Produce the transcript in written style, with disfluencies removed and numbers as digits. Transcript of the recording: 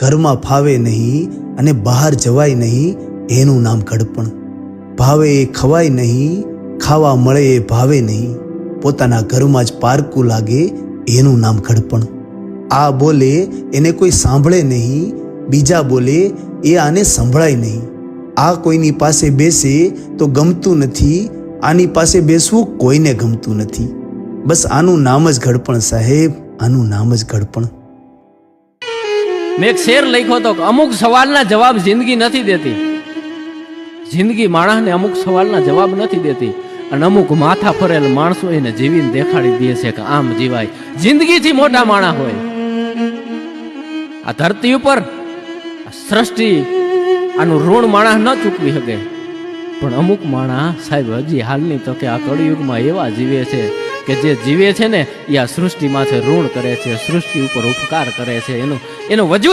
ઘરમાં ફાવે નહીં અને બહાર જવાય નહીં એનું નામ ઘડપણ. ભાવે એ ખવાય નહીં, ખાવા મળે એ ભાવે નહીં, પોતાના ઘરમાં જ પારકું લાગે એનું નામ ઘડપણ. આ બોલે એને કોઈ સાંભળે નહીં, બીજા બોલે એ આને સંભળાય નહીં. આ કોઈની પાસે બેસે તો ગમતું નથી, આની પાસે બેસવું કોઈને ગમતું નથી. બસ આનું નામ જ ઘડપણ સાહેબ, આનું નામ જ ઘડપણ. મેં એક શેર લખ્યો હતો કે અમુક સવાલના જવાબ જિંદગી નથી દેતી. જિંદગી માણસને અમુક સવાલના જવાબ નથી દેતી અને અમુક માથા ફરેલ માણસો એને જીવીને દેખાડી દે છે કે આમ જીવાય. જિંદગીથી મોટા માણસ હોય આ ધરતી ઉપર, સૃષ્ટિ આનું ઋણ માણસ ન ચૂકવી શકે. પણ અમુક માણસ સાહેબ હજી હાલની તો કે આ કળિયુગમાં એવા જીવે છે કે જે જીવે છે ને એ આ સૃષ્ટિમાંથી ઋણ કરે છે, સૃષ્ટિ ઉપર ઉપકાર કરે છે, એનું વજૂદ